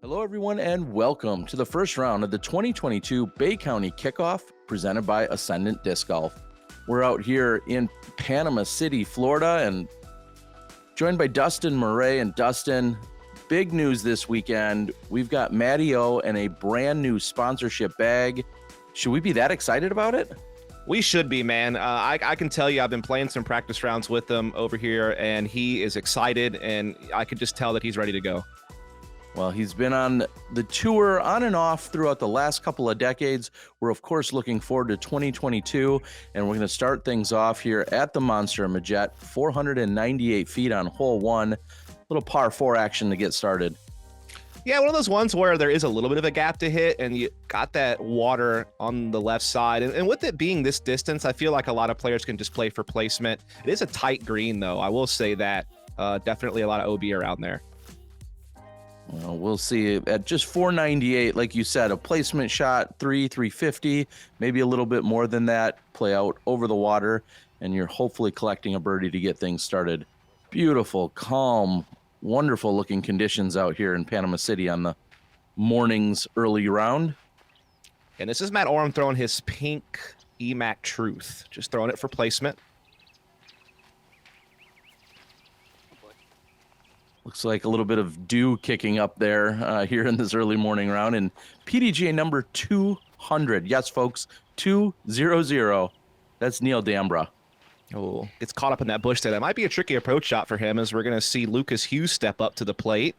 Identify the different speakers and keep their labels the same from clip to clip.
Speaker 1: Hello, everyone, and welcome to the first round of the 2022 Bay County Kickoff presented by Ascendant Disc Golf. We're out here in Panama City, Florida, and joined by Dustin, Mouret, and Dustin. Big news this weekend. We've got Matty O and a brand new sponsorship bag. Should we be that excited about it?
Speaker 2: We should be, man. I can tell you I've been playing some practice rounds with him over here, and he is excited, and I could just tell that he's ready to go.
Speaker 1: Well, he's been on the tour on and off throughout the last couple of decades. We're, of course, looking forward to 2022, and we're going to start things off here at the Monster Majette, 498 feet on hole one. Little par 4 action to get started.
Speaker 2: Yeah, one of those ones where there is a little bit of a gap to hit, and you got that water on the left side. And with it being this distance, I feel like a lot of players can just play for placement. It is a tight green, though. I will say that. Definitely a lot of OB around there.
Speaker 1: Well, we'll see. At just 498, like you said, a placement shot, 350, maybe a little bit more than that, play out over the water, and you're hopefully collecting a birdie to get things started. Beautiful, calm, wonderful looking conditions out here in Panama City on the morning's early round.
Speaker 2: And this is Matt Orum throwing his pink EMAC Truth, just throwing it for placement.
Speaker 1: Looks like a little bit of dew kicking up there here in this early morning round. And PDGA number 200. Yes, folks, 200. That's Neal Dambra.
Speaker 2: Oh, gets caught up in that bush there. That might be a tricky approach shot for him, as we're going to see Lucas Hughes step up to the plate.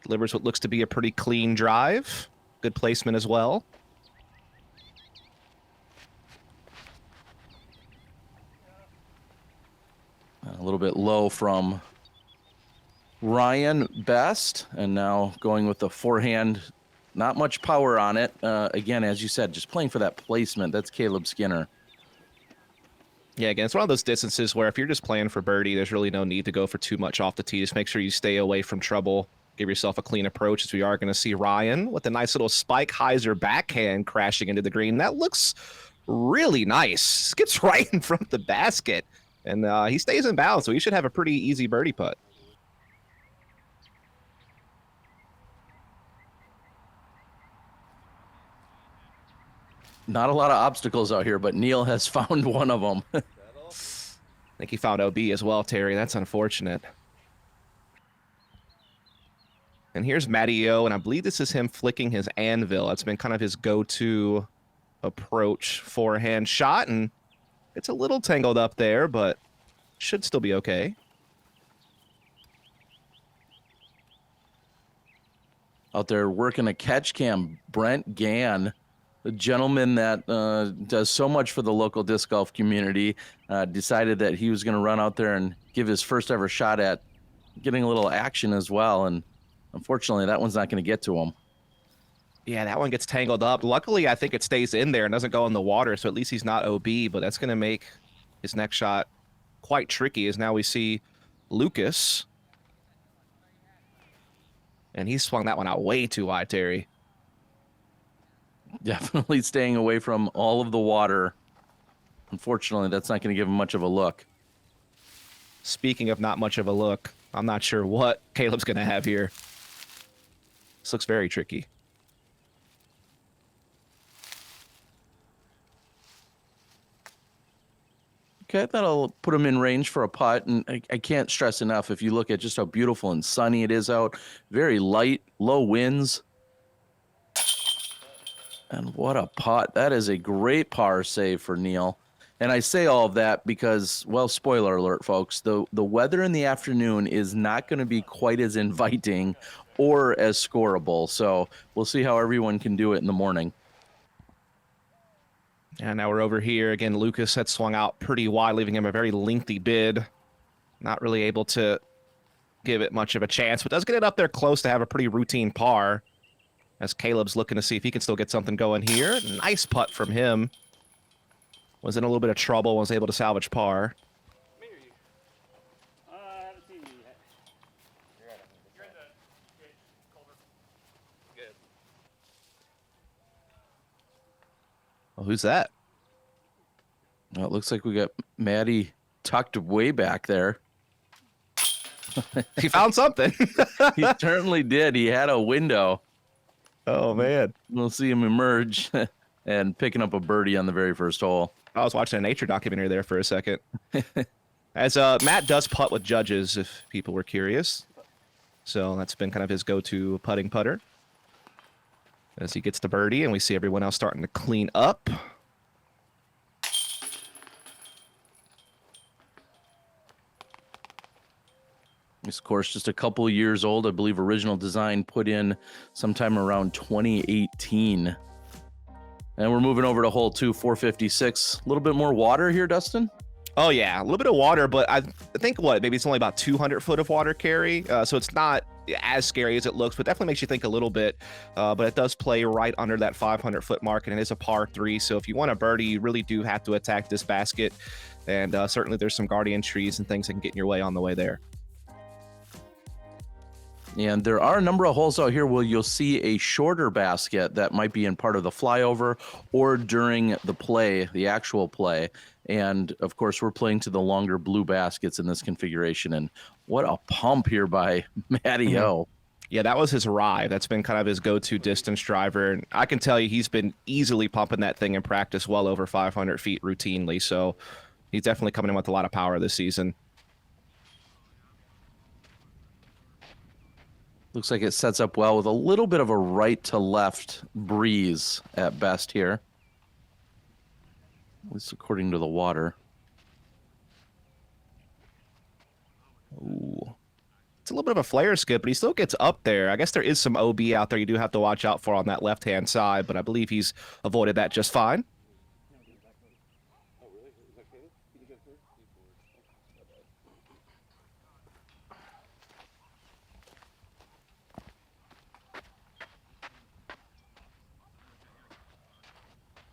Speaker 2: Delivers what looks to be a pretty clean drive. Good placement as well.
Speaker 1: A little bit low from Ryan Best, and now going with the forehand. Not much power on it. Again, as you said, just playing for that placement. That's Kaleb Skinner.
Speaker 2: Yeah, again, it's one of those distances where if you're just playing for birdie, there's really no need to go for too much off the tee. Just make sure you stay away from trouble. Give yourself a clean approach, as we are going to see Ryan with a nice little Spike Heiser backhand crashing into the green. That looks really nice. Skips right in front of the basket, and he stays in bounds, so he should have a pretty easy birdie putt.
Speaker 1: Not a lot of obstacles out here, but Neal has found one of them.
Speaker 2: I think he found OB as well, Terry. That's unfortunate. And here's Matty O, and I believe this is him flicking his anvil. That's been kind of his go-to approach forehand shot, and it's a little tangled up there, but should still be okay.
Speaker 1: Out there working a catch cam, Brent Gann, the gentleman that does so much for the local disc golf community, decided that he was going to run out there and give his first ever shot at getting a little action as well. And unfortunately, that one's not going to get to him.
Speaker 2: Yeah, that one gets tangled up. Luckily, I think it stays in there and doesn't go in the water, so at least he's not OB, but that's going to make his next shot quite tricky, as now we see Lucas. And he swung that one out way too wide, Terry.
Speaker 1: Definitely staying away from all of the water. Unfortunately, that's not going to give him much of a look.
Speaker 2: Speaking of not much of a look, I'm not sure what Kaleb's going to have here. This looks very tricky.
Speaker 1: Okay, that'll put him in range for a putt, and I can't stress enough, if you look at just how beautiful and sunny it is out, very light, low winds. And what a putt. That is a great par save for Neal. And I say all of that because, well, spoiler alert, folks, the weather in the afternoon is not going to be quite as inviting or as scoreable. So we'll see how everyone can do it in the morning.
Speaker 2: And now we're over here. Again, Lucas had swung out pretty wide, leaving him a very lengthy bid. Not really able to give it much of a chance, but does get it up there close to have a pretty routine par, as Kaleb's looking to see if he can still get something going here. Nice putt from him. Was in a little bit of trouble, was able to salvage par. Well, who's that?
Speaker 1: Well, it looks like we got Matty tucked way back there.
Speaker 2: He found something.
Speaker 1: He certainly did. He had a window.
Speaker 2: Oh, man.
Speaker 1: We'll see him emerge and picking up a birdie on the very first hole.
Speaker 2: I was watching a nature documentary there for a second. As Matt does putt with judges, if people were curious. So that's been kind of his go-to putting putter. As he gets the birdie, and we see everyone else starting to clean up.
Speaker 1: This course just a couple years old. I believe original design put in sometime around 2018. And we're moving over to hole 2, 456. A little bit more water here, Dustin?
Speaker 2: Oh, yeah. A little bit of water, but I think, maybe it's only about 200 foot of water carry. So it's not as scary as it looks, but definitely makes you think a little bit. But it does play right under that 500 foot mark, and it is a par 3. So if you want a birdie, you really do have to attack this basket. And certainly there's some guardian trees and things that can get in your way on the way there.
Speaker 1: And there are a number of holes out here where you'll see a shorter basket that might be in part of the flyover or during the play, the actual play. And of course, we're playing to the longer blue baskets in this configuration. And what a pump here by Matty O.
Speaker 2: Yeah, that was his ride. That's been kind of his go-to distance driver. And I can tell you he's been easily pumping that thing in practice well over 500 feet routinely. So he's definitely coming in with a lot of power this season.
Speaker 1: Looks like it sets up well with a little bit of a right to left breeze at best here. At least according to the water. Ooh.
Speaker 2: It's a little bit of a flare skip, but he still gets up there. I guess there is some OB out there you do have to watch out for on that left-hand side, but I believe he's avoided that just fine.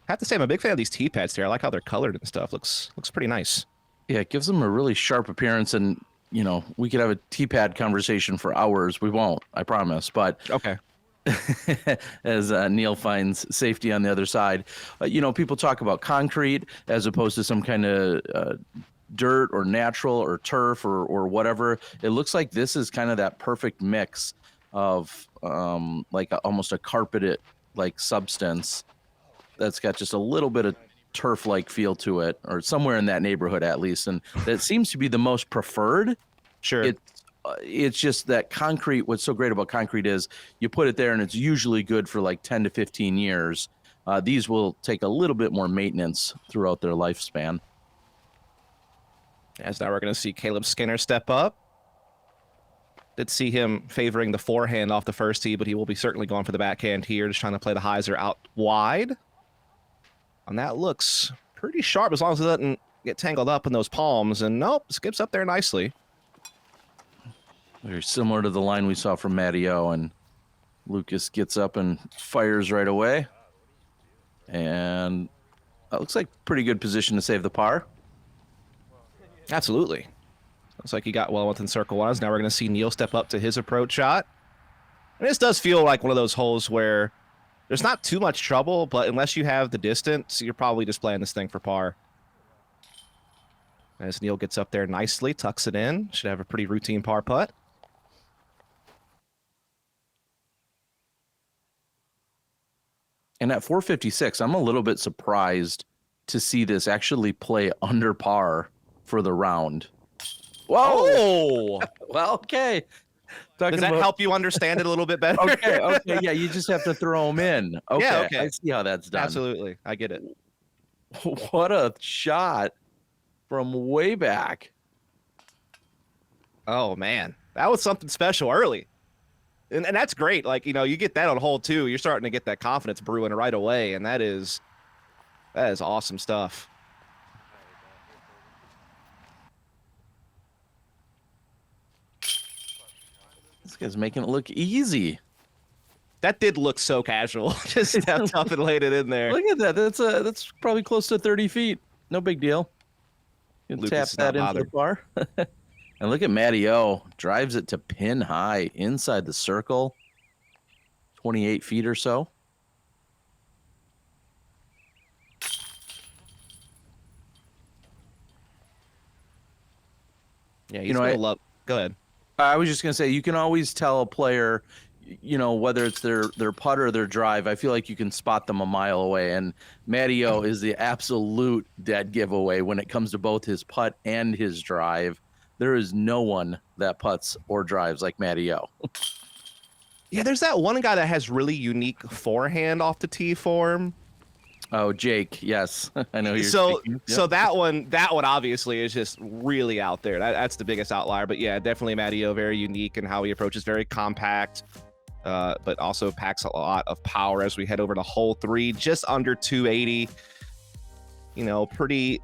Speaker 2: I have to say, I'm a big fan of these tee pads here. I like how they're colored and stuff. Looks pretty nice.
Speaker 1: Yeah, it gives them a really sharp appearance, and you know, we could have a tee pad conversation for hours. We won't, I promise. But
Speaker 2: okay.
Speaker 1: As Neal finds safety on the other side, you know, people talk about concrete as opposed to some kind of dirt or natural or turf or whatever. It looks like this is kind of that perfect mix of almost a carpeted like substance that's got just a little bit of turf-like feel to it, or somewhere in that neighborhood at least, and that seems to be the most preferred.
Speaker 2: Sure.
Speaker 1: It's just that concrete, what's so great about concrete is you put it there and it's usually good for like 10 to 15 years. These will take a little bit more maintenance throughout their lifespan.
Speaker 2: As now we're going to see Kaleb Skinner step up. Did see him favoring the forehand off the first tee, but he will be certainly going for the backhand here, just trying to play the hyzer out wide. And that looks pretty sharp as long as it doesn't get tangled up in those palms. And nope, skips up there nicely.
Speaker 1: Very similar to the line we saw from Matty O, and Lucas gets up and fires right away. And that looks like pretty good position to save the par.
Speaker 2: Absolutely. Looks like he got well within circle one. Now we're going to see Neal step up to his approach shot. And this does feel like one of those holes where there's not too much trouble, but unless you have the distance, you're probably just playing this thing for par. As Neal gets up there nicely, tucks it in. Should have a pretty routine par putt.
Speaker 1: And at 456, I'm a little bit surprised to see this actually play under par for the round.
Speaker 2: Whoa! Oh!
Speaker 1: Well, okay.
Speaker 2: Does that help you understand it a little bit better?
Speaker 1: Okay, yeah, you just have to throw them in. Okay,
Speaker 2: yeah, okay.
Speaker 1: I see how that's done.
Speaker 2: Absolutely, I get it.
Speaker 1: What a shot from way back.
Speaker 2: Oh, man. That was something special early. And that's great. Like, you know, you get that on hole 2, you're starting to get that confidence brewing right away, and that is awesome stuff.
Speaker 1: This guy's making it look easy.
Speaker 2: That did look so casual. Just stepped up and laid it in there.
Speaker 1: Look at that. That's probably close to 30 feet. No big deal. You can tap that into the bar. And look at Matty O. Drives it to pin high inside the circle. 28 feet or so.
Speaker 2: Yeah, he's gonna love. Go ahead.
Speaker 1: I was just gonna say, you can always tell a player, whether it's their putt or their drive. I feel like you can spot them a mile away, and Matty O is the absolute dead giveaway when it comes to both his putt and his drive. There is no one that putts or drives like Matty O.
Speaker 2: Yeah, there's that one guy that has really unique forehand off the tee form.
Speaker 1: Oh, Jake, yes, I know you're.
Speaker 2: So that one obviously is just really out there. That's the biggest outlier. But yeah, definitely Matty O, very unique in how he approaches, very compact, but also packs a lot of power as we head over to hole 3, just under 280. Pretty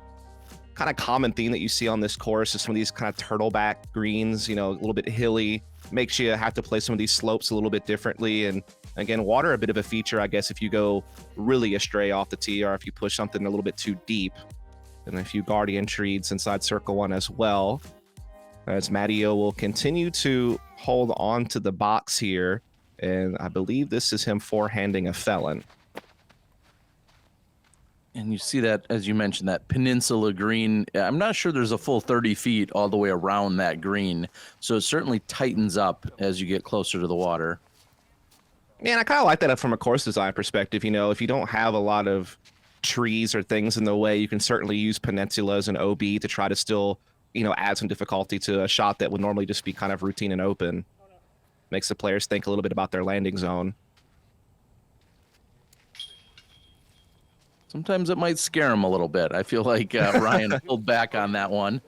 Speaker 2: kind of common theme that you see on this course is some of these kind of turtleback greens. A little bit hilly, makes you have to play some of these slopes a little bit differently. And again, water a bit of a feature, I guess, if you go really astray off the tee or if you push something a little bit too deep. And a few guardian trees inside circle 1 as well. As Matty O will continue to hold on to the box here. And I believe this is him forehanding a felon.
Speaker 1: And you see that, as you mentioned, that peninsula green. I'm not sure there's a full 30 feet all the way around that green. So it certainly tightens up as you get closer to the water.
Speaker 2: Man, I kind of like that from a course design perspective. If you don't have a lot of trees or things in the way, you can certainly use peninsulas and OB to try to still, add some difficulty to a shot that would normally just be kind of routine and open. Makes the players think a little bit about their landing zone.
Speaker 1: Sometimes it might scare him a little bit. I feel like Ryan pulled back on that one.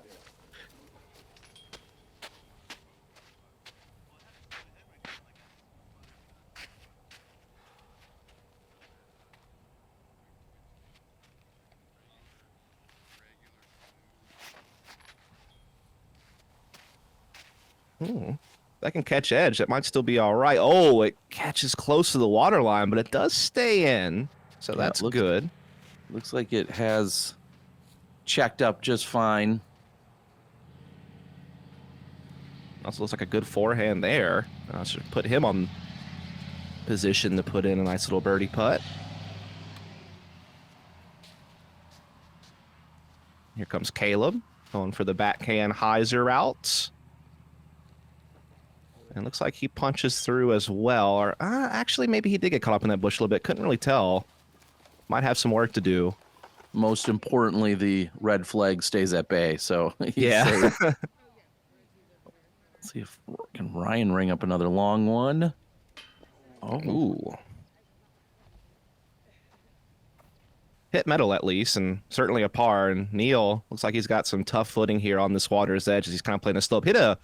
Speaker 2: That can catch edge. That might still be all right. Oh, it catches close to the water line, but it does stay in. So that's good.
Speaker 1: Looks like it has checked up just fine.
Speaker 2: Also looks like a good forehand there. Should put him on position to put in a nice little birdie putt. Here comes Kaleb going for the backhand hyzer route. And looks like he punches through as well. Or actually, maybe he did get caught up in that bush a little bit. Couldn't really tell. Might have some work to do.
Speaker 1: Most importantly, the red flag stays at bay. So
Speaker 2: yeah.
Speaker 1: Let's see if can Ryan ring up another long one. Oh,
Speaker 2: ooh. Hit metal at least, and certainly a par. And Neal looks like he's got some tough footing here on this water's edge as he's kind of playing a slope. Hit a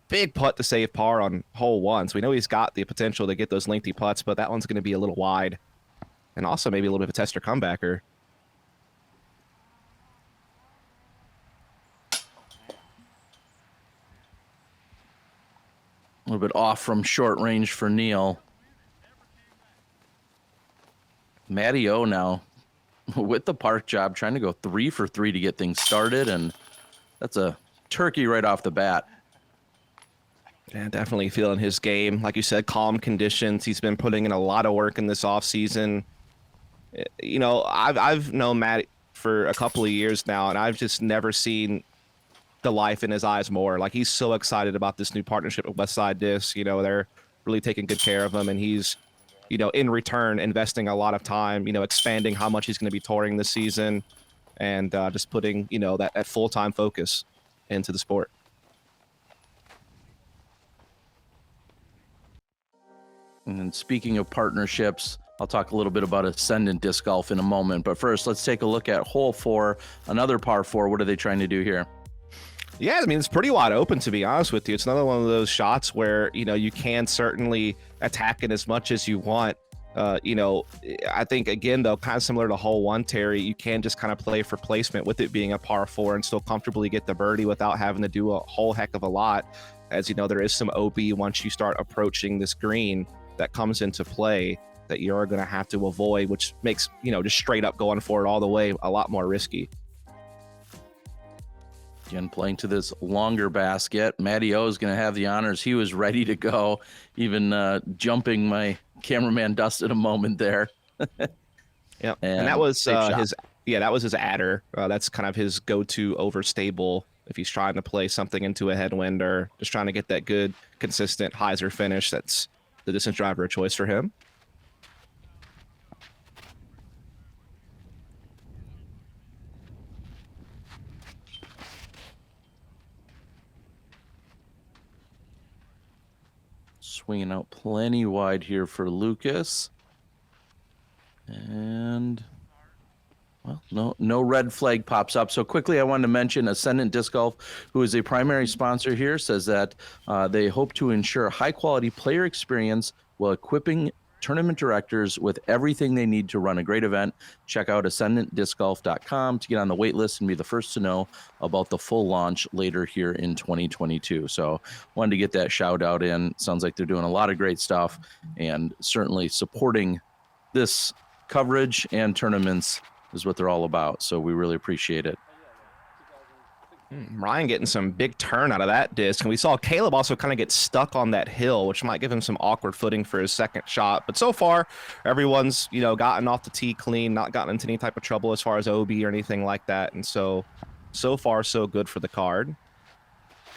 Speaker 2: big putt to save par on hole 1. So we know he's got the potential to get those lengthy putts, but that one's going to be a little wide. And also maybe a little bit of a tester comebacker.
Speaker 1: a little bit off from short range for Neal. Matty O now with the park job, trying to go 3 for 3 to get things started, and that's a turkey right off the bat.
Speaker 2: Yeah, definitely feeling his game. Like you said, calm conditions. He's been putting in a lot of work in this offseason. You know, I've known Matt for a couple of years now, and I've just never seen the life in his eyes more. Like, he's so excited about this new partnership with Westside Disc. You know, they're really taking good care of him, and he's, you know, in return, investing a lot of time, you know, expanding how much he's going to be touring this season, and just putting, you know, that full-time focus into the sport.
Speaker 1: And then speaking of partnerships, I'll talk a little bit about Ascendant Disc Golf in a moment. But first, let's take a look at hole 4, another par 4. What are they trying to do here?
Speaker 2: Yeah, I mean, it's pretty wide open, to be honest with you. It's another one of those shots where, you know, you can certainly attack it as much as you want. You know, I think, again, though, kind of similar to hole 1, Terry, you can just kind of play for placement with it being a par 4 and still comfortably get the birdie without having to do a whole heck of a lot. As you know, there is some OB once you start approaching this green that comes into play that you're going to have to avoid, which makes, you know, just straight up going for it all the way a lot more risky.
Speaker 1: Again, playing to this longer basket. Matty O is going to have the honors. He was ready to go, even jumping my cameraman Dustin a moment there.
Speaker 2: Yeah, and that was his. Yeah, that was his adder. That's kind of his go-to overstable if he's trying to play something into a headwind or just trying to get that good, consistent hyzer finish. That's the distance driver of choice for him.
Speaker 1: Swinging out plenty wide here for Lucas. And, well, no red flag pops up. So quickly, I wanted to mention Ascendant Disc Golf, who is a primary sponsor here, says that they hope to ensure high-quality player experience while equipping tournament directors with everything they need to run a great event. Check out ascendantdiscgolf.com to get on the wait list and be the first to know about the full launch later here in 2022. So wanted to get that shout out in. Sounds like they're doing a lot of great stuff and certainly supporting this coverage and tournaments is what they're all about. So we really appreciate it.
Speaker 2: Ryan getting some big turn out of that disc. And we saw Kaleb also kind of get stuck on that hill, which might give him some awkward footing for his second shot. But so far, everyone's, gotten off the tee clean, not gotten into any type of trouble as far as OB or anything like that. And so far, so good for the card.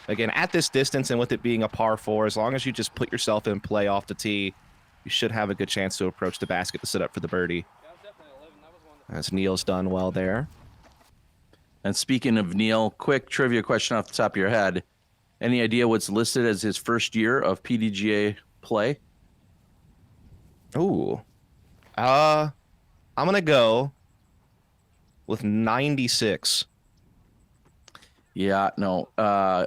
Speaker 2: Again, at this distance and with it being a par 4, as long as you just put yourself in play off the tee, you should have a good chance to approach the basket to set up for the birdie. As Neal's done well there.
Speaker 1: And speaking of Neal, quick trivia question off the top of your head. Any idea what's listed as his first year of PDGA play?
Speaker 2: Ooh. I'm going to go with 96.
Speaker 1: Yeah, no.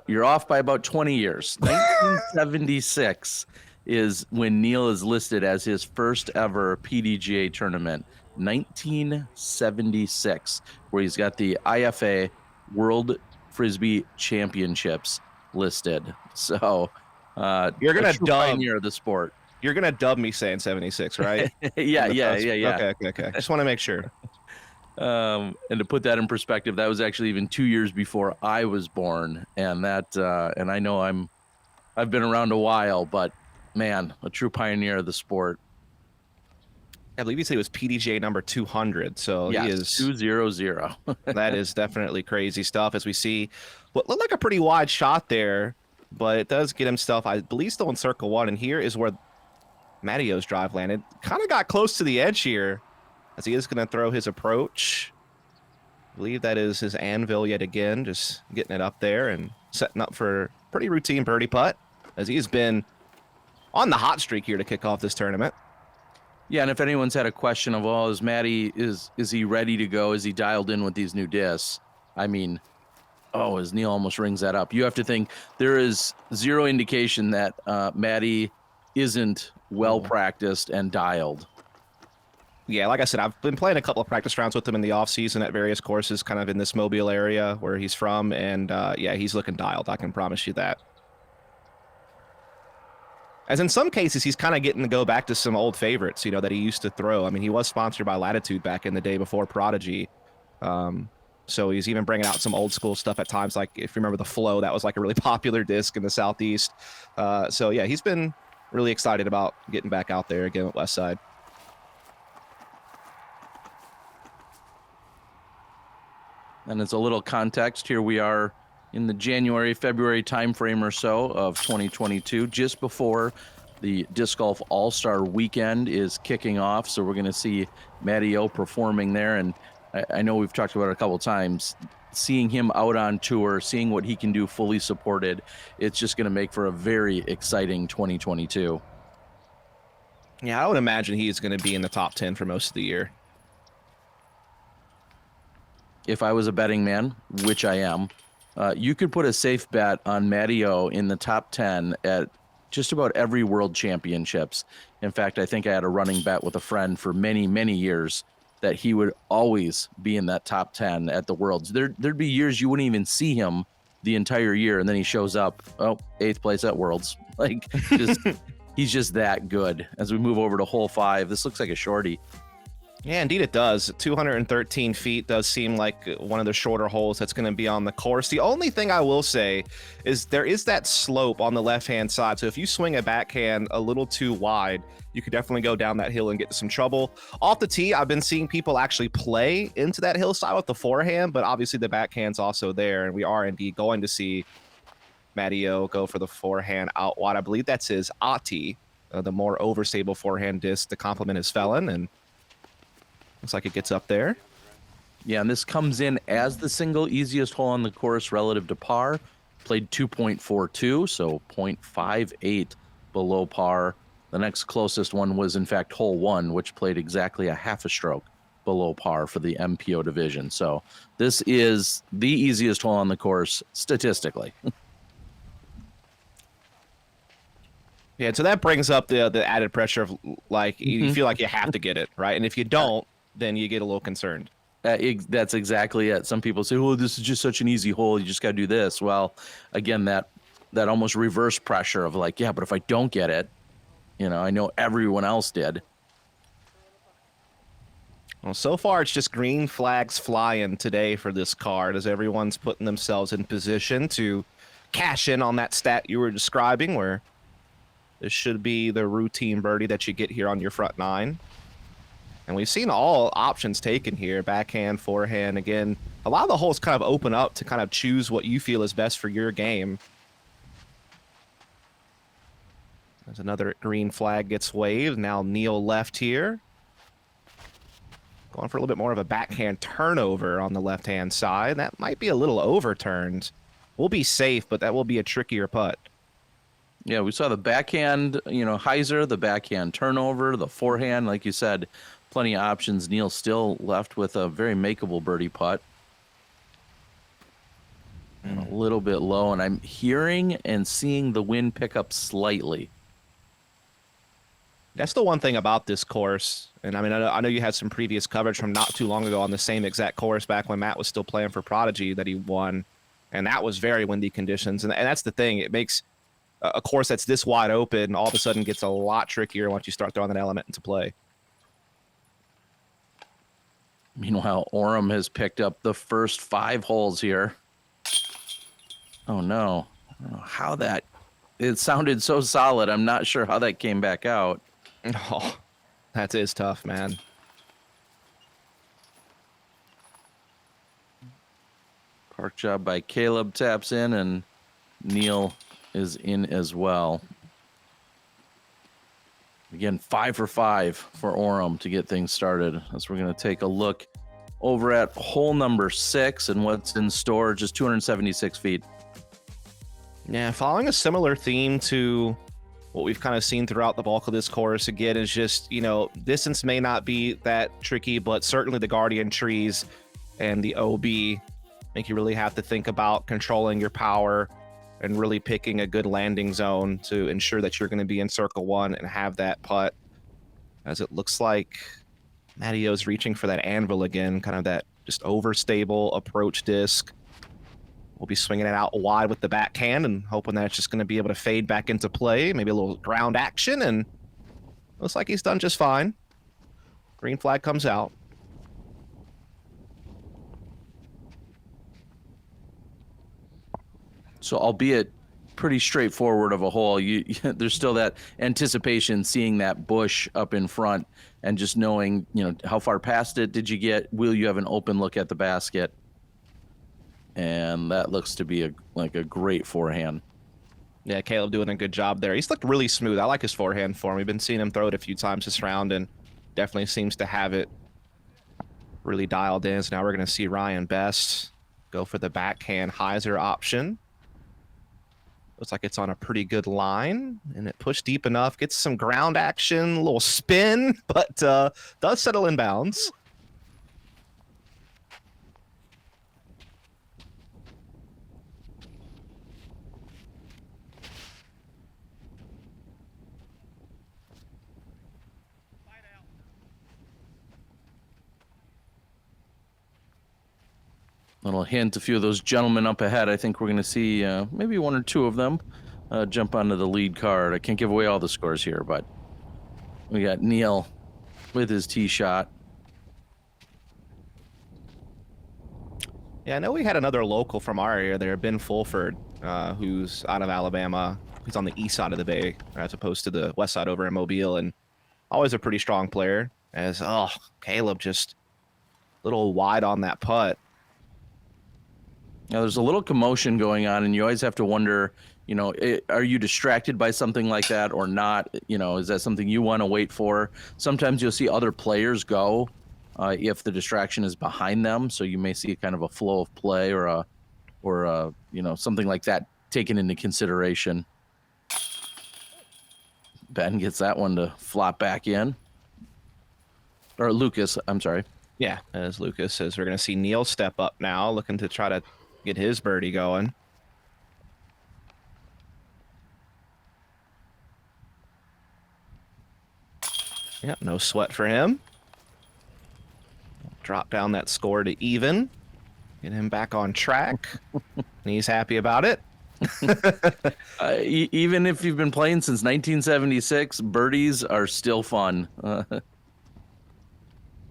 Speaker 1: You're off by about 20 years. 1976 is when Neal is listed as his first ever PDGA tournament. 1976, where he's got the IFA World Frisbee Championships listed. So
Speaker 2: you're gonna dub
Speaker 1: pioneer of the sport.
Speaker 2: You're gonna dub me saying 76, right?
Speaker 1: yeah.
Speaker 2: Okay. I just want to make sure.
Speaker 1: And to put that in perspective, that was actually even 2 years before I was born, and and I know I've been around a while, but man, a true pioneer of the sport.
Speaker 2: I believe he said it was PDGA number 200. So
Speaker 1: yes,
Speaker 2: he is
Speaker 1: 200.
Speaker 2: That is definitely crazy stuff as we see what looked like a pretty wide shot there, but it does get him stuff, I believe, still in circle 1. And here is where Mattio's drive landed. Kind of got close to the edge here as he is going to throw his approach. I believe that is his anvil yet again, just getting it up there and setting up for a pretty routine birdie putt as he's been on the hot streak here to kick off this tournament.
Speaker 1: Yeah, and if anyone's had a question of, is Matty, is he ready to go? Is he dialed in with these new discs? I mean, as Neal almost rings that up. You have to think there is zero indication that Matty isn't well-practiced and dialed.
Speaker 2: Yeah, like I said, I've been playing a couple of practice rounds with him in the offseason at various courses kind of in this Mobile area where he's from, and he's looking dialed. I can promise you that. As in some cases, he's kind of getting to go back to some old favorites, that he used to throw. I mean, he was sponsored by Latitude back in the day before Prodigy. So he's even bringing out some old school stuff at times. Like, if you remember the Flow, that was like a really popular disc in the Southeast. He's been really excited about getting back out there again at Westside.
Speaker 1: And as a little context, here we are in the January, February timeframe or so of 2022, just before the Disc Golf All-Star Weekend is kicking off. So we're going to see Matty O performing there. And I know we've talked about it a couple of times, seeing him out on tour, seeing what he can do fully supported, it's just going to make for a very exciting 2022.
Speaker 2: Yeah, I would imagine he's going to be in the top 10 for most of the year.
Speaker 1: If I was a betting man, which I am, you could put a safe bet on Matty O in the top 10 at just about every World Championships. In fact, I think I had a running bet with a friend for many, many years that he would always be in that top 10 at the Worlds. There'd be years you wouldn't even see him the entire year, and then he shows up, 8th place at Worlds. He's just that good. As we move over to hole 5, this looks like a shorty.
Speaker 2: Yeah, indeed it does. 213 feet does seem like one of the shorter holes that's going to be on the course. The only thing I will say is there is that slope on the left-hand side. So if you swing a backhand a little too wide, you could definitely go down that hill and get into some trouble. Off the tee, I've been seeing people actually play into that hillside with the forehand, but obviously the backhand's also there, and we are indeed going to see Matteo go for the forehand out wide. I believe that's his Ati, the more overstable forehand disc to complement his Felon, and looks like it gets up there.
Speaker 1: Yeah, and this comes in as the single easiest hole on the course relative to par. Played 2.42, so 0.58 below par. The next closest one was, in fact, hole 1, which played exactly a half a stroke below par for the MPO division. So this is the easiest hole on the course statistically.
Speaker 2: Yeah, so that brings up the added pressure of, like, you feel like you have to get it, right? And if you don't, then you get a little concerned.
Speaker 1: That's exactly it. Some people say, "Oh, this is just such an easy hole. You just got to do this." Well, again, that almost reverse pressure of like, yeah, but if I don't get it, I know everyone else did.
Speaker 2: Well, so far it's just green flags flying today for this card as everyone's putting themselves in position to cash in on that stat you were describing, where this should be the routine birdie that you get here on your front nine. And we've seen all options taken here, backhand, forehand. Again, a lot of the holes kind of open up to kind of choose what you feel is best for your game. There's another green flag gets waved. Now Neal left here. Going for a little bit more of a backhand turnover on the left-hand side. That might be a little overturned. We'll be safe, but that will be a trickier putt.
Speaker 1: Yeah, we saw the backhand, hyzer, the backhand turnover, the forehand, like you said, plenty of options. Neal still left with a very makeable birdie putt. And a little bit low, and I'm hearing and seeing the wind pick up slightly.
Speaker 2: That's the one thing about this course, and I mean, I know you had some previous coverage from not too long ago on the same exact course back when Matt was still playing for Prodigy that he won, and that was very windy conditions, and that's the thing. It makes a course that's this wide open all of a sudden gets a lot trickier once you start throwing that element into play.
Speaker 1: Meanwhile, Orum has picked up the first 5 holes here. Oh, no. I don't know how that... It sounded so solid. I'm not sure how that came back out.
Speaker 2: Oh, that is tough, man.
Speaker 1: Park job by Kaleb taps in, and Neal is in as well. Again, 5 for 5 for Orum to get things started. As we're going to take a look over at hole number 6 and what's in store, just 276 feet.
Speaker 2: Yeah, following a similar theme to what we've kind of seen throughout the bulk of this course, again, is just, distance may not be that tricky, but certainly the Guardian trees and the OB make you really have to think about controlling your power and really picking a good landing zone to ensure that you're going to be in circle 1 and have that putt. As it looks like Matteo's reaching for that anvil again, kind of that just overstable approach disc. We'll be swinging it out wide with the backhand and hoping that it's just going to be able to fade back into play. Maybe a little ground action, and looks like he's done just fine. Green flag comes out.
Speaker 1: So albeit pretty straightforward of a hole, there's still that anticipation, seeing that bush up in front and just knowing, how far past it did you get? Will you have an open look at the basket? And that looks to be a great forehand.
Speaker 2: Yeah, Kaleb doing a good job there. He's looked really smooth. I like his forehand form. We've been seeing him throw it a few times this round and definitely seems to have it really dialed in. So now we're going to see Ryan Best go for the backhand hyzer option. Looks like it's on a pretty good line, and it pushed deep enough, gets some ground action, a little spin, but does settle in bounds.
Speaker 1: Little hint, a few of those gentlemen up ahead. I think we're going to see maybe 1 or 2 of them jump onto the lead card. I can't give away all the scores here, but we got Neal with his tee shot.
Speaker 2: Yeah, I know we had another local from our area there, Ben Fulford, who's out of Alabama. He's on the east side of the bay, as opposed to the west side over in Mobile. And always a pretty strong player. As, oh, Kaleb just a little wide on that putt.
Speaker 1: Now, there's a little commotion going on, and you always have to wonder, are you distracted by something like that or not? Is that something you want to wait for? Sometimes you'll see other players go if the distraction is behind them. So you may see kind of a flow of play or something like that taken into consideration. Ben gets that one to flop back in. Or Lucas, I'm sorry.
Speaker 2: Yeah, as Lucas says, we're going to see Neal step up now, looking to try to get his birdie going. Yep, no sweat for him. Drop down that score to even. Get him back on track. And he's happy about it.
Speaker 1: Even if you've been playing since 1976, birdies are still fun.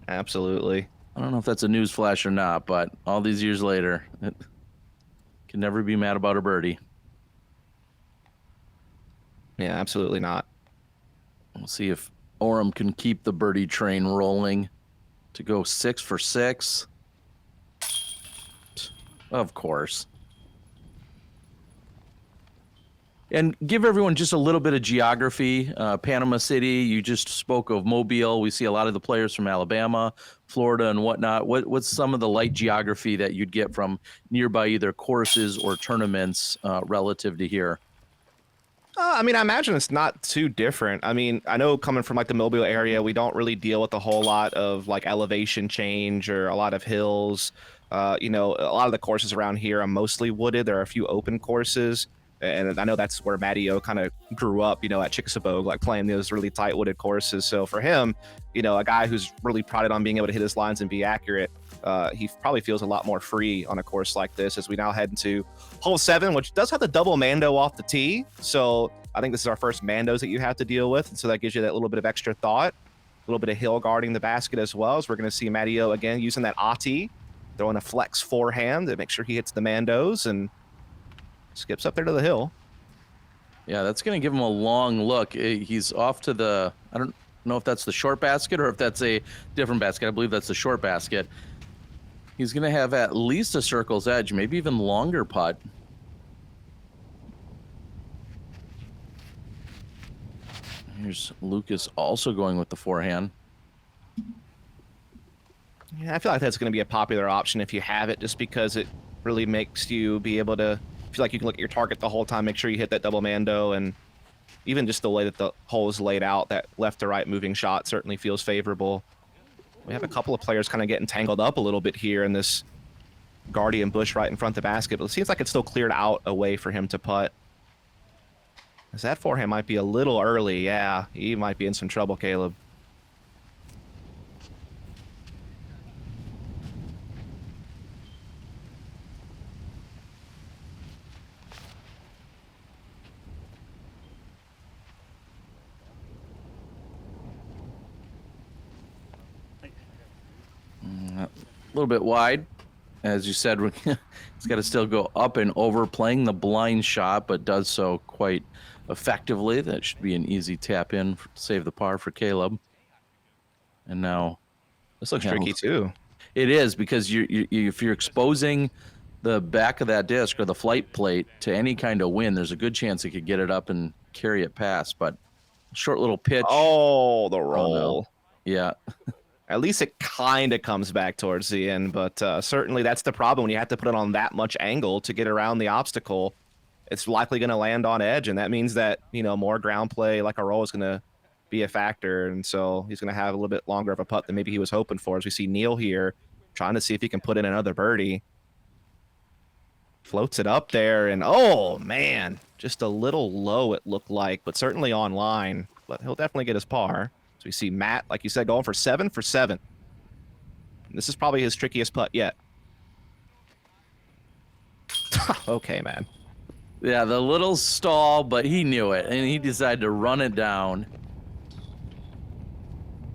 Speaker 2: Absolutely.
Speaker 1: I don't know if that's a news flash or not, but all these years later, it can never be mad about a birdie.
Speaker 2: Yeah, absolutely not.
Speaker 1: We'll see if Orum can keep the birdie train rolling to go 6 for 6. Of course. And give everyone just a little bit of geography. Panama City, you just spoke of Mobile. We see a lot of the players from Alabama, Florida, and whatnot. What's some of the light geography that you'd get from nearby either courses or tournaments relative to here?
Speaker 2: I mean, I imagine it's not too different. I mean, I know coming from like the Mobile area, we don't really deal with a whole lot of like elevation change or a lot of hills. A lot of the courses around here are mostly wooded. There are a few open courses. And I know that's where Matty-O kind of grew up, at Chickasaw, like playing those really tight wooded courses. So for him, a guy who's really prided on being able to hit his lines and be accurate, he probably feels a lot more free on a course like this as we now head into hole 7, which does have the double mando off the tee. So I think this is our first mandos that you have to deal with. And so that gives you that little bit of extra thought, a little bit of hill guarding the basket as well. As we're going to see Matty-O again using that Ati, throwing a flex forehand to make sure he hits the mandos and skips up there to the hill.
Speaker 1: Yeah, that's going to give him a long look. He's off to the, I don't know if that's the short basket or if that's a different basket. I believe that's the short basket. He's going to have at least a circle's edge, maybe even longer putt. Here's Lucas also going with the forehand.
Speaker 2: Yeah, I feel like that's going to be a popular option if you have it, just because it really makes you be able to feel like you can look at your target the whole time, make sure you hit that double mando, and even just the way that the hole is laid out, that left to right moving shot certainly feels favorable. We have a couple of players kind of getting tangled up a little bit here in this guardian bush right in front of the basket, but it seems like it's still cleared out a way for him to putt. As that forehand might be a little early. Yeah, he might be in some trouble, Kaleb.
Speaker 1: A little bit wide, as you said. He's got to still go up and over, playing the blind shot, but does so quite effectively. That should be an easy tap in to save the par for Kaleb. And now
Speaker 2: This looks tricky too.
Speaker 1: It is, because if you're exposing the back of that disc or the flight plate to any kind of wind, there's a good chance it could get it up and carry it past. But short little pitch.
Speaker 2: Oh, the roll.
Speaker 1: Oh, no. Yeah.
Speaker 2: At least it kind of comes back towards the end, but certainly that's the problem when you have to put it on that much angle to get around the obstacle. It's likely going to land on edge, and that means that, more ground play like a roll is going to be a factor, and so he's going to have a little bit longer of a putt than maybe he was hoping for, as we see Neal here trying to see if he can put in another birdie. Floats it up there, and oh, man, just a little low it looked like, but certainly on line, but he'll definitely get his par. So we see Matt, like you said, going for 7 for 7. And this is probably his trickiest putt yet. Okay, man.
Speaker 1: Yeah, the little stall, but he knew it, and he decided to run it down.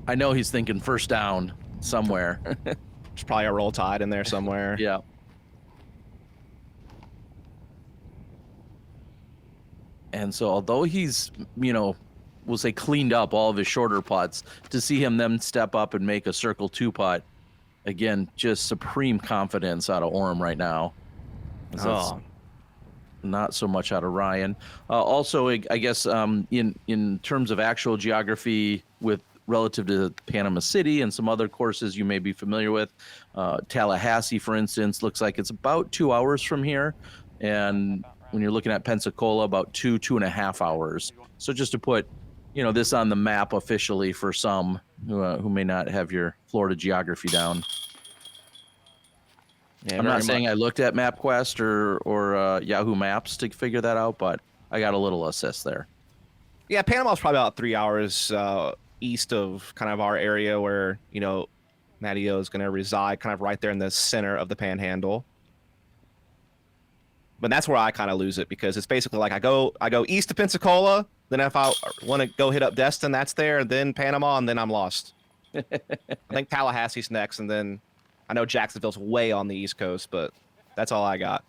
Speaker 1: I know he's thinking first down somewhere.
Speaker 2: There's probably a roll tide in there somewhere.
Speaker 1: Yeah. And so although he's, we'll say, cleaned up all of his shorter putts. To see him then step up and make a circle 2 putt, again, just supreme confidence out of Orum right now.
Speaker 2: Oh,
Speaker 1: Not so much out of Ryan. Also, I guess in terms of actual geography with relative to Panama City and some other courses you may be familiar with, Tallahassee, for instance, looks like it's about 2 hours from here. And when you're looking at Pensacola, about 2.5 hours. So just to put, this on the map officially for some who may not have your Florida geography down.
Speaker 2: yeah,
Speaker 1: I'm not
Speaker 2: very
Speaker 1: saying
Speaker 2: much.
Speaker 1: I looked at MapQuest or Yahoo Maps to figure that out, but I got a little assist there.
Speaker 2: Yeah, Panama's probably about 3 hours east of kind of our area where, Matteo is going to reside, kind of right there in the center of the Panhandle. But that's where I kind of lose it, because it's basically like I go east to Pensacola, then if I want to go hit up Destin, that's there, then Panama, and then I'm lost. I think Tallahassee's next, and then I know Jacksonville's way on the East Coast, but that's all I got.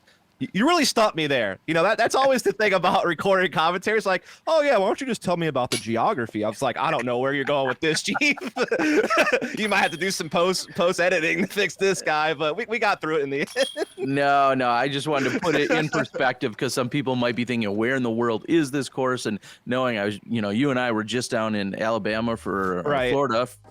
Speaker 2: You really stumped me there. That's always the thing about recording commentary. It's like, oh yeah, why don't you just tell me about the geography? I was like, I don't know where you're going with this, Chief. You might have to do some post editing to fix this guy, but we got through it in the end.
Speaker 1: No, I just wanted to put it in perspective, because some people might be thinking, where in the world is this course? And knowing you and I were just down in Alabama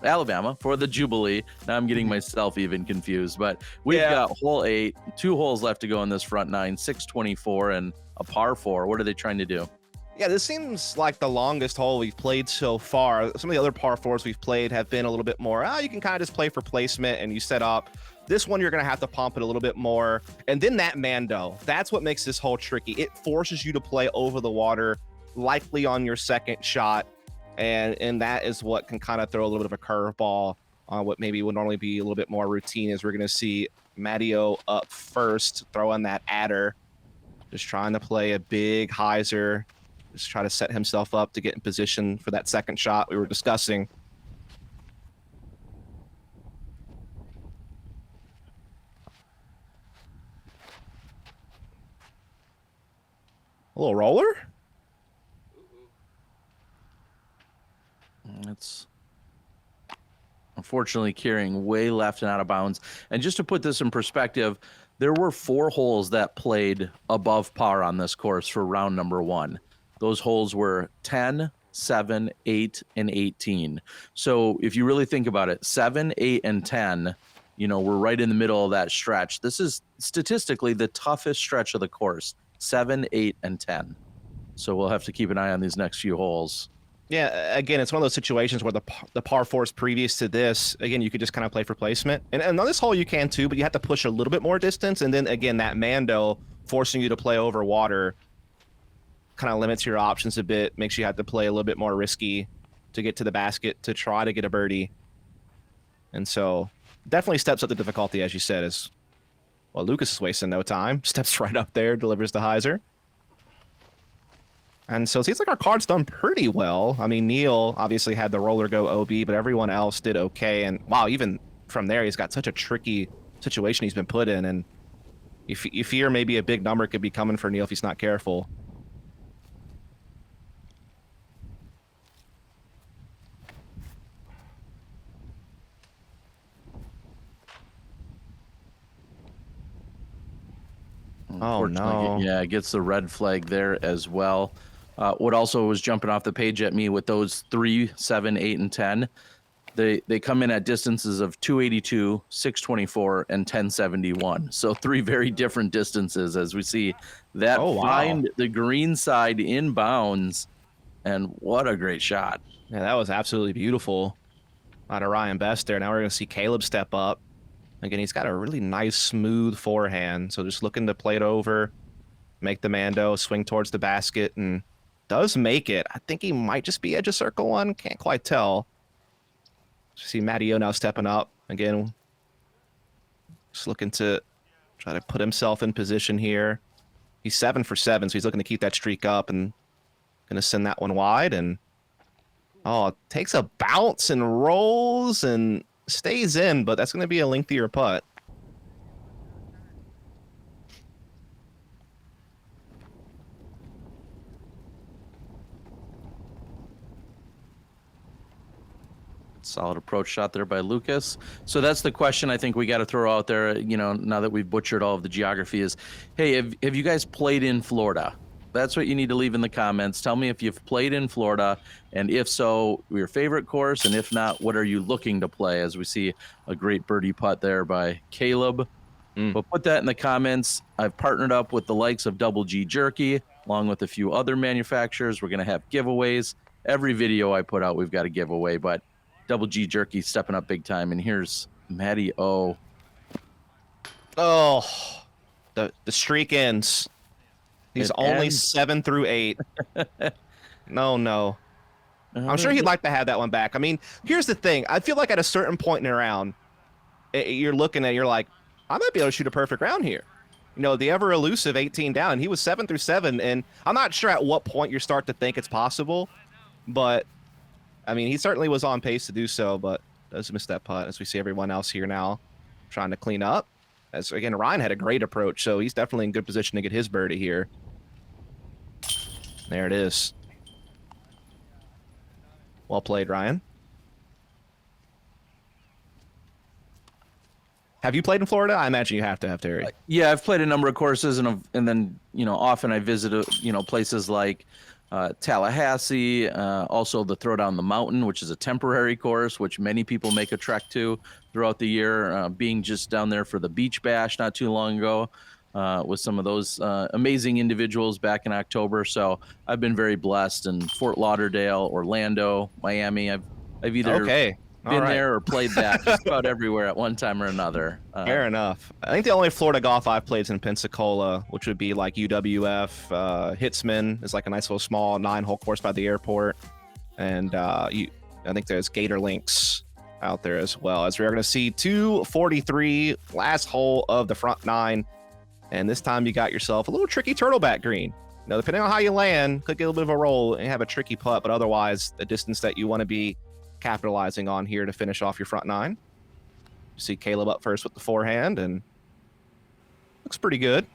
Speaker 1: Alabama for the Jubilee. Now I'm getting myself even confused, but we've got hole 8, 2 holes left to go in this front 9, 624 and a par 4. What are they trying to do?
Speaker 2: Yeah, this seems like the longest hole we've played so far. Some of the other par 4s we've played have been a little bit more, you can kind of just play for placement and you set up. This one, you're going to have to pump it a little bit more. And then that Mando, that's what makes this hole tricky. It forces you to play over the water, likely on your second shot. And that is what can kind of throw a little bit of a curveball on what maybe would normally be a little bit more routine, as we're going to see Matteo up first, throwing that adder, just trying to play a big hyzer, just try to set himself up to get in position for that second shot we were discussing. A little roller?
Speaker 1: It's unfortunately carrying way left and out of bounds. And just to put this in perspective, there were 4 holes that played above par on this course for round number 1. Those holes were 10, 7, 8, and 18. So if you really think about it, 7, 8, and 10, we're right in the middle of that stretch. This is statistically the toughest stretch of the course, 7, 8, and 10. So we'll have to keep an eye on these next few holes.
Speaker 2: Yeah, again, it's one of those situations where the par 4s previous to this, again, you could just kind of play for placement. And on this hole you can too, but you have to push a little bit more distance. And then again, that Mando forcing you to play over water kind of limits your options a bit, makes you have to play a little bit more risky to get to the basket to try to get a birdie. And so definitely steps up the difficulty, as you said, as well. Lucas is wasting no time, steps right up there, delivers the hyzer. And so it seems like our card's done pretty well. I mean, Neal obviously had the roller go OB, but everyone else did okay. And wow, even from there, he's got such a tricky situation he's been put in. And you fear maybe a big number could be coming for Neal if he's not careful. Oh, no.
Speaker 1: Yeah, it gets the red flag there as well. What also was jumping off the page at me with those 3, 7, 8, and 10, they come in at distances of 282, 624, and 1071. So 3 very different distances, as we see that find the green side inbounds. And what a great shot.
Speaker 2: Yeah, that was absolutely beautiful out of Ryan Best there. Now we're going to see Kaleb step up. Again, he's got a really nice, smooth forehand. So just looking to play it over, make the Mando, swing towards the basket, and does make it. I think he might just be edge of circle 1. Can't quite tell. See Matteo now stepping up. Again, just looking to try to put himself in position here. He's 7 for 7, so he's looking to keep that streak up and going to send that one wide. And, it takes a bounce and rolls and stays in, but that's going to be a lengthier putt.
Speaker 1: Solid approach shot there by Lucas. So that's the question I think we got to throw out there, now that we've butchered all of the geography is, hey, have you guys played in Florida? That's what you need to leave in the comments. Tell me if you've played in Florida, and if so, your favorite course, and if not, what are you looking to play? As we see a great birdie putt there by Kaleb. But put that in the comments. I've partnered up with the likes of Double G Jerky, along with a few other manufacturers. We're going to have giveaways. Every video I put out, we've got a giveaway, but Double G Jerky stepping up big time. And here's Matty O.
Speaker 2: Oh, the streak ends. He's only 7 through 8. No. I'm sure he'd like to have that one back. I mean, here's the thing. I feel like at a certain point in a round, you're like, I might be able to shoot a perfect round here. The ever elusive 18 down. He was 7 through 7, and I'm not sure at what point you start to think it's possible, but I mean, he certainly was on pace to do so, but does miss that putt as we see everyone else here now trying to clean up. As again, Ryan had a great approach, so he's definitely in good position to get his birdie here. There it is. Well played, Ryan. Have you played in Florida? I imagine you have to have, Terry.
Speaker 1: Yeah, I've played a number of courses, and then often I visit places like Tallahassee, also the Throwdown the Mountain, which is a temporary course, which many people make a trek to throughout the year. Being just down there for the Beach Bash not too long ago with some of those amazing individuals back in October. So I've been very blessed in Fort Lauderdale, Orlando, Miami. I've either been there or played that just about everywhere at one time or another.
Speaker 2: Fair enough. I think the only Florida golf I've played is in Pensacola, which would be like UWF. Hitzman is like a nice little small 9-hole course by the airport. And I think there's Gator Links out there as well. As we are going to see 243, last hole of the front 9. And this time you got yourself a little tricky turtleback green. Depending on how you land, could get a little bit of a roll and have a tricky putt, but otherwise the distance that you want to be capitalizing on here to finish off your front 9. You see Kaleb up first with the forehand, and looks pretty good.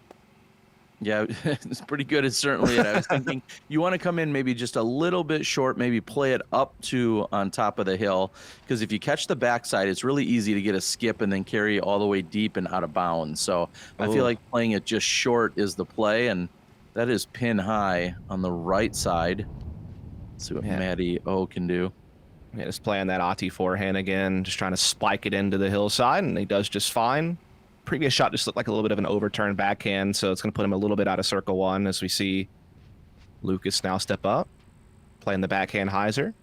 Speaker 1: Yeah, it's pretty good. It's certainly it. I was thinking you want to come in maybe just a little bit short, maybe play it up to on top of the hill, because if you catch the backside, it's really easy to get a skip and then carry all the way deep and out of bounds. So I feel like playing it just short is the play, and that is pin high on the right side. Let's see what Matty O can do.
Speaker 2: Yeah, just playing that Ati forehand again, just trying to spike it into the hillside, and he does just fine. Previous shot just looked like a little bit of an overturned backhand, so it's going to put him a little bit out of circle 1 as we see Lucas now step up, playing the backhand hyzer.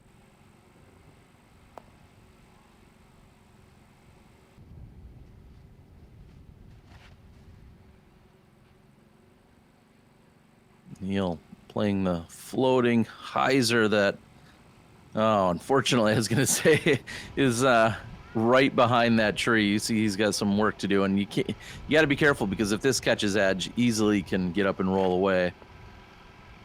Speaker 1: Neal playing the floating hyzer that, unfortunately, I was going to say, is right behind that tree. You see he's got some work to do, and you got to be careful, because if this catches edge, easily can get up and roll away.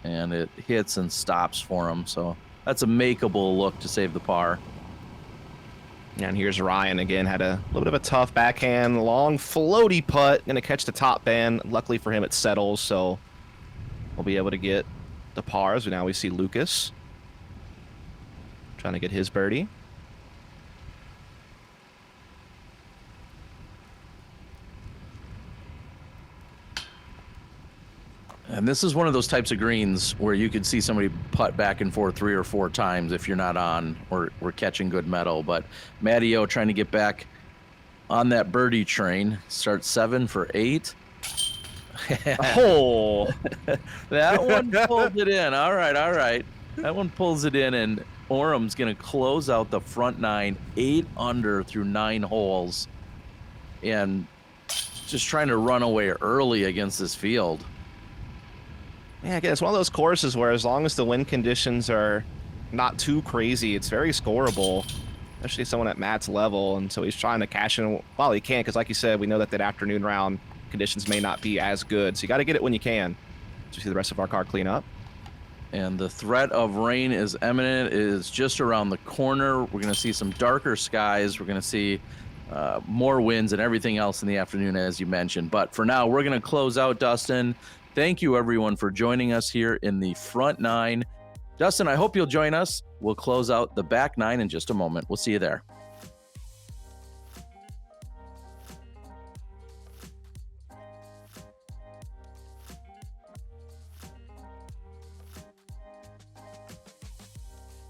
Speaker 1: And it hits and stops for him, so that's a makeable look to save the par.
Speaker 2: And here's Ryan again, had a little bit of a tough backhand, long floaty putt, going to catch the top band. Luckily for him, it settles, so we'll be able to get the pars. Now we see Lucas trying to get his birdie.
Speaker 1: And this is one of those types of greens where you could see somebody putt back and forth 3 or 4 times if you're not on or catching good metal. But Matty O trying to get back on that birdie train. Starts 7 for 8.
Speaker 2: Oh,
Speaker 1: that one pulled it in. All right. That one pulls it in, and Orum's going to close out the front 9, 8 under through 9 holes, and just trying to run away early against this field.
Speaker 2: Yeah, again, it's one of those courses where as long as the wind conditions are not too crazy, it's very scoreable, especially someone at Matt's level. And so he's trying to cash in while he can, because like you said, we know that afternoon round conditions may not be as good. So you got to get it when you can. So you see the rest of our car clean up.
Speaker 1: And the threat of rain is imminent. It is just around the corner. We're going to see some darker skies. We're going to see more winds and everything else in the afternoon, as you mentioned. But for now, we're going to close out, Dustin. Thank you, everyone, for joining us here in the front 9. Dustin, I hope you'll join us. We'll close out the back nine in just a moment. We'll see you there.